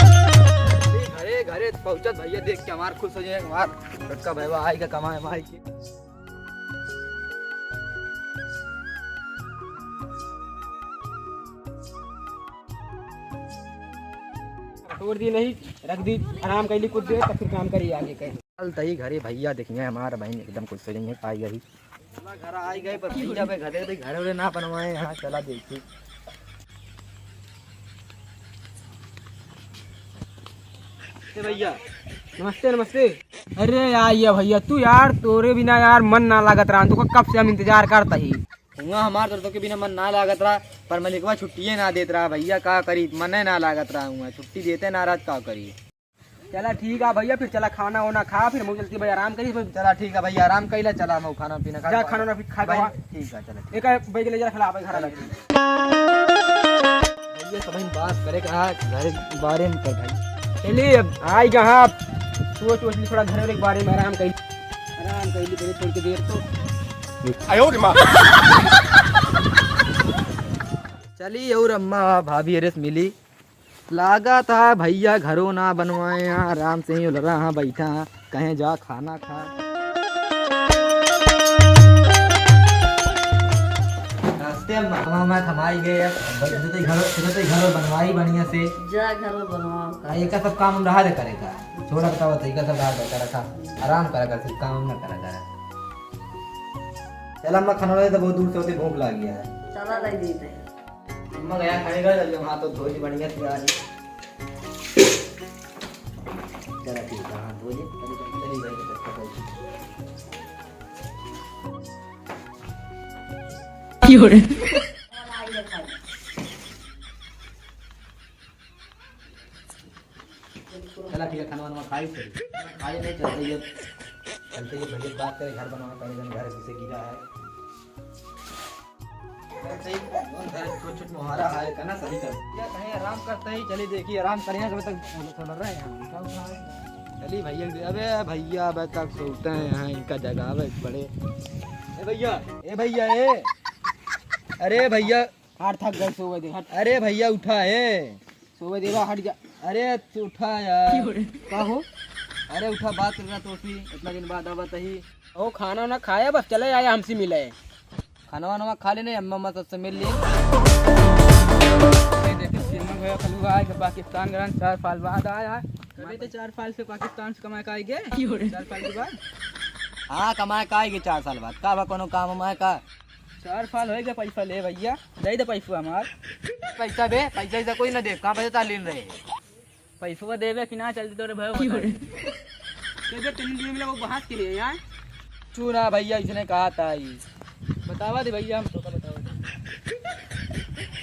घरे घरे पहुंचत भैया देख के हमार खुश हो जाए हमार लड़का भैया आएगा कमाए भाई की। छोड़ दी नहीं रख दी आराम कर ली कुछ देर तब फिर काम करी आगे कहीं। चल तही घरे भैया देखेंगे हमारा बहन एकदम खुश हो जाएंगे पाई गई घर आई गए पर भैया पे घरे ना बनवाए यहाँ चला देखी। भैया नमस्ते नमस्ते। अरे यार ये भैया तू यार तोरे बिना यार मन ना लागत रहा तू कब से हम इंतजार करता ही हुआ हमार तो के बिना मन ना लागत रहा पर मलिकवा छुट्टी ना देत रहा भैया का करी मन ना लागत रहा हुआ छुट्टी देते नाराज का करी। चला ठीक है भैया फिर चला खाना वाना खा फिर मुझे चलती भैया आराम करी। चला ठीक है भैया आराम कइला चला मैं खाना पीना खा खाना ना खा ठीक है चला एक बैग ले जा खिला घर लगे भैया सब बात करे कहा घर बारे में कर भाई चलिए अब आई कहाँ सोच वोच थोड़ा घर के बारे में आराम कर ली थोड़ी थोड़ी देर तो चली और अम्मा भाभी अरेस मिली लागा था भैया घरों ना बनवाए यहाँ आराम से ही रहा बैठा कहीं जा खाना खा। रास्ते में थमाई गए घरों बनवाई बढ़िया से जा घर बनवाओ ये का सब काम रहा दे करेगा छोड़ा बताओ तो सब रहा दे रखा आराम करा कर सब काम ना करा कर। चल अम्मा खाना तो बहुत दूर से होते भूख लग गया है चला नहीं देते अम्मा गया खाने का जल्दी वहाँ तो धोई बढ़िया से आ रही चला ठीक है हाँ धोई चली गई चला ठीक है खाना वाना खाई खाई नहीं चलते ये भैया बात करे घर बनवाना पहले घर किसे गिरा है छोट छोट मुहारा है करना सही कर या कहीं आराम करते ही चली देखिए आराम करेंगे कब तक सुन रहे हैं चलिए भैया अबे भैया अब तक सोते हैं यहाँ इनका जगह है बड़े ए भैया ए अरे भैया हाथ थक गए सोवे दे हट अरे भैया उठा है सोवे देवा हट जा। अरे तू उठा यार का हो अरे उठा बात कर रहा तो उसी इतना दिन बाद आवा ही ओ खाना ना खाया बस चले आए हमसे मिले खाना वाना खा लेने अम्मा अम्मा सबसे मिल ली पाकिस्तान गए 4 साल बाद आया मैं तो 4 साल से पाकिस्तान से कमा के आई गए 4 साल के बाद हाँ कमाए का आएगी 4 साल बाद का कोनो काम हमारे का 4 साल हो गए पैसा ले भैया दे दे पैसा हमार पैसा दे पैसा ऐसा कोई ना दे कहाँ पैसा तालीन रहे पैसा देवे कि ना चलते तोरे भाई तीन दिन में वो बहास के लिए यार चूना भैया इसने कहा था बतावा दे भैया हम तो बतावा दे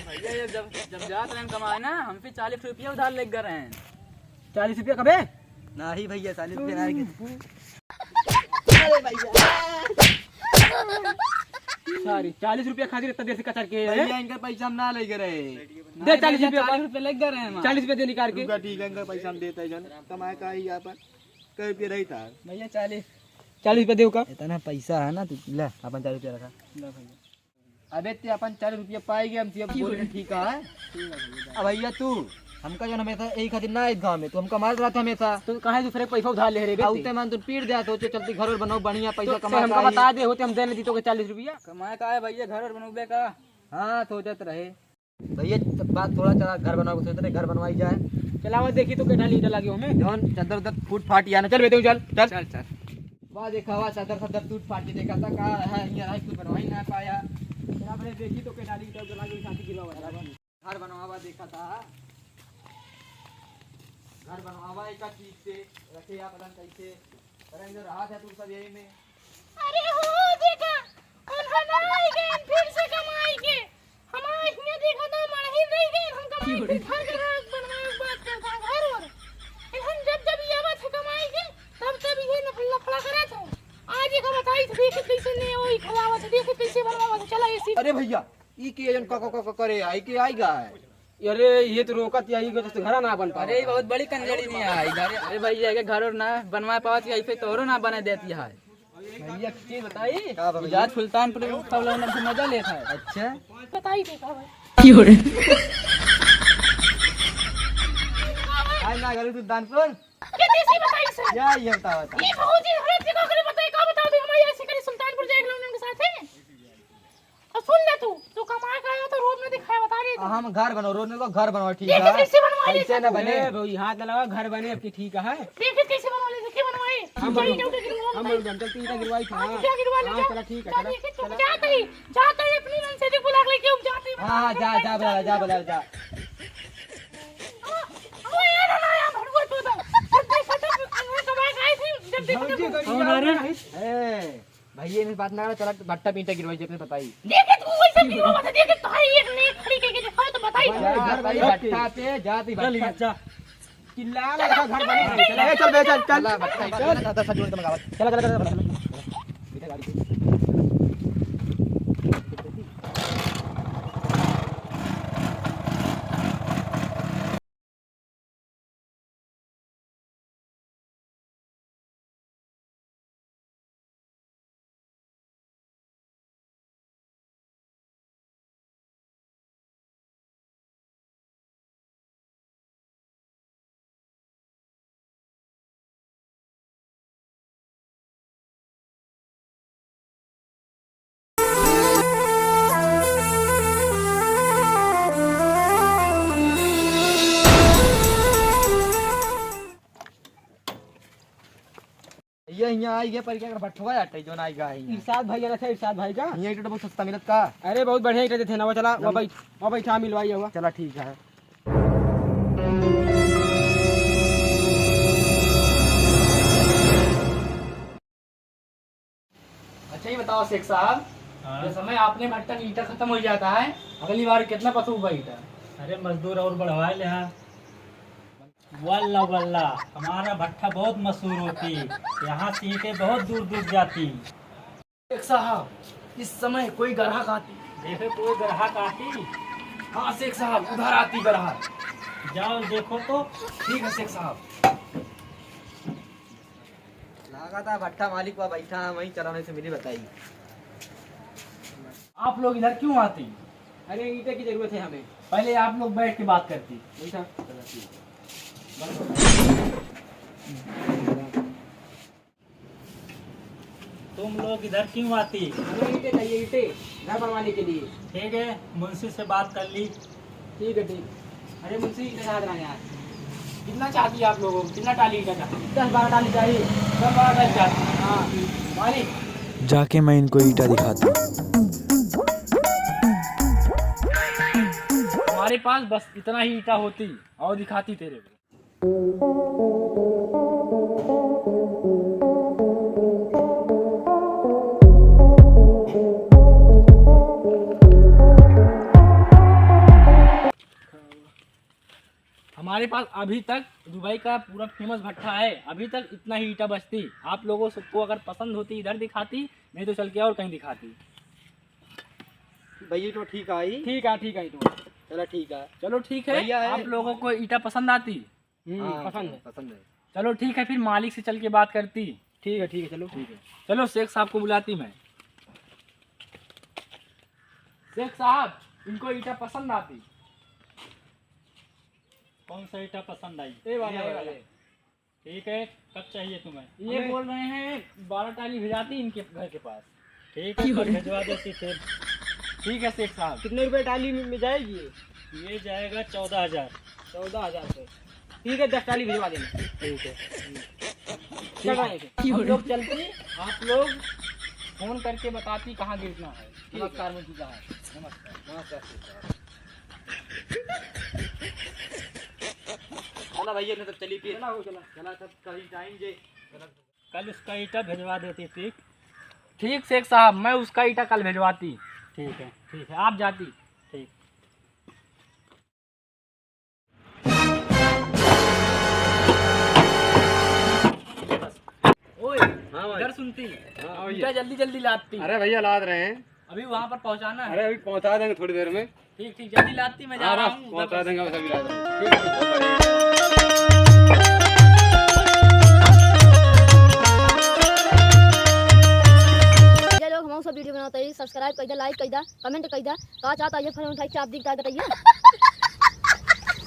भैया जब जात रहे कमाए ना हमसे 40 रुपया उधार ले गए हैं 40 रुपया कबे ना ही भैया 40 रुपया आएंगे सॉरी 40 रुपया खातिर इतना देर से कचर के भैया इनका पैसा हम ना ले रहे दे 40 रुपया ले गए हैं 40 रुपया दे निकाल के ठीक है इनका पैसा हम देते हैं कमाए का ही यहाँ पर कई रुपया रही था भैया 40 रुपया देव का इतना पैसा है ना तू ले अपन 40 रुपया रखा अबे ते अपन 40 रुपया पाएंगे हम बोल रहे ठीक है अब भैया तू हमका जो हमेशा यही खातिर ना गाँव में तो हमका मार रहा था हमेशा तो कहाँ दूसरे पैसा उधार ले रहे आउते मान तू पीट दिया तो चलती घर बनाओ बढ़िया पैसा कमा हमका बता दे होते हम देने दी तो 40 रुपया कमाए का है भैया घर बनोगे का हाँ सोचत रहे भैया बात थोड़ा चला घर बनाओ सोच रहे घर बनवाई जाए चलावत देखी तो केटा लीटर लगे हमें जौन चदर उधर फूट फाट या चल बेटे चल चल चल चल वाह देखा हुआ चदर सदर टूट फाट के देखा था कहा है यहाँ कुछ बनवाई ना पाया आपने देखी तो केटा लीटर लगे शादी गिरा हुआ घर बनवावा देखा था घर बनवावा एक चीज से रखे या पता कैसे करेंगे रहा था तू सब यही में अरे हो देखा उन्होंने आई गए फिर से कमाई के हमारे इसमें देखा तो मर ही नहीं गए हम कमाई के घर बनवाए बात करता घर और हम जब ये बात कमाई के तब ये लफड़ा करा था आज ये बताई थी देख कैसे ने वही खलावा था देख कैसे बनवावा था चला ऐसी अरे भैया ई के जन का करे आई के आएगा अरे ये तो रोकत यही को तो घर ना बन पा अरे बहुत बड़ी कंजड़ी नहीं आई घर अरे भैया के घर और ना बनवा पावत ऐसे तोरो ना बने देती है भैया चीज बताई का भैया? इजाज सुल्तानपुर से मजा लेता है। अच्छा बताई देखा भाई आज ना करूँ सुल्तानपुर ये देसी बताई सर या ये बता ये भौजी हर जगह करे बताई का बता दे हमारे ऐसे करे सुल्तानपुर जाए लोगों के साथ है और सुन ले तू कमा के आया तो रोड में दिखाया बता रही हम घर बनाओ रोड में को घर बनाओ ठीक देख है कैसे बनवाए कैसे न बने भाई हाथ न लगा घर बने अब की ठीक है। देख कैसे बनवाए देखे बनवाए हम चलती ईटा गिरवाई था। क्या गिरवा ले चला ठीक है चला। जाते ही अपनी मन से देखो लाग लेके जाते हाँ जा बुला ओ यार ना यार भड़वा तो जब देखा तो कमा के आई थी जब देखा ए भैया ने बात ना करा चला भट्टा पीटा गिरवाई जितने बताई देखे तू वैसे गिरवा मत देखे तो है एक ने खड़ी के दिखा तो बताई घर भाई भट्टा पे जाती भट्टा चिल्ला लगा घर बने चल चल बे चल भट्टा चल सजोड़ के मगावत चला बेटा गाड़ी पे ये यहाँ आई है पर क्या कर भट्ठवा जाटे जो ना आई गा इरशाद भाई आना था इरशाद भाई का। यहाँ ईटा बहुत सस्ता मिलत का अरे बहुत बढ़िया ईटा देते ना वो चला वो बैठा मिलवाई हुआ। चला ठीक है अच्छा ये बताओ शेख साहब ये समय आपने भट्टा की ईटा खत्म हो जाता है अगली बार कितना पशु हुआ ईटा? अरे मजदूर और बढ़वा ले हाँ। वल्ला वल्ला हमारा भट्टा बहुत मशहूर होती, यहाँ से ईंटें बहुत दूर दूर जाती। शेख साहब इस समय कोई ग्राहक आती। देखो कोई ग्राहक आती। हाँ शेख साहब उधर आती ग्राहक। जाओ देखो तो। ठीक है शेख साहब। लगा था भट्टा मालिक वहाँ बैठा है वहीं चलाने से मिली बताई। आप लोग इधर क्यों आती? अरे ईंटे की जरूरत है हमें। पहले आप लोग बैठ के बात करती। बैठा तुम लोग इधर क्यों आती? हमें ईंटे चाहिए, ईंटे घर बनवाने के लिए। ठीक है मुंशी से बात कर ली। ठीक है ठीक। अरे मुंशी ईंटे कहाँ बनाने यार? कितना चाहती है आप लोगों को? कितना टाली ईंटा चाहती? 10-12 टाली चाहिए। 10-12 टाली चाहती। हाँ मालिक जाके मैं इनको ईटा दिखाता हूँ। हमारे पास बस इतना ही ईटा होती और दिखाती तेरे को। हमारे पास अभी तक दुबई का पूरा फेमस भट्टा है, अभी तक इतना ही ईटा बचती। आप लोगों सबको अगर पसंद होती इधर दिखाती, नहीं तो चल के और कहीं दिखाती। भैया तो ठीक आई। ठीक है तो चलो ठीक है। चलो ठीक है। भैया है। आप लोगों को ईटा पसंद आती? हाँ, पसंद है। चलो ठीक है, फिर मालिक से चल के बात करती। ठीक है चलो। ठीक है चलो शेख साहब को बुलाती मैं। शेख साहब इनको ईटा पसंद आती? कौन सा ईटा पसंद आई? ये वाला। ठीक है कब चाहिए तुम्हें? ये बोल रहे हैं 12 टाली भिजाती इनके घर के पास। ठीक है कल भिजवा देती फिर। ठीक है शेख साहब। कितने रुपए टाली में जाएगी ये जाएगा 14,000। 14,000 रुपये। ठीक है 10 टाली भिजवा देना। ठीक है चल रहे हैं। हम लोग चलती, आप लोग फोन करके बताती कहाँ गिरना है। नमस्कार मुझे साहब। नमस्कार। चला भैया ने तो चली फिर। चला सब कहीं जाएंगे। कल उसका ईटा भिजवा देती। ठीक ठीक शेख साहब, मैं उसका ईटा कल भिजवाती। ठीक है ठीक है आप जाती। ठीक। ओए इधर सुनती, ईटा जल्दी जल्दी लाती। अरे भैया लाद रहे हैं। अभी वहाँ पर पहुँचाना है। अरे अभी पहुंचा देंगे थोड़ी देर में। ठीक जल्दी लाती, मैं जा रहा हूँ। पहुंचा देंगे बस अभी ला देंगे। नौ सा वीडियो बनाता है, सब्सक्राइब कर दे, लाइक कर दे, कमेंट कर दे, कहा चाहता है फल उठाई चाप दिखता है बताइए।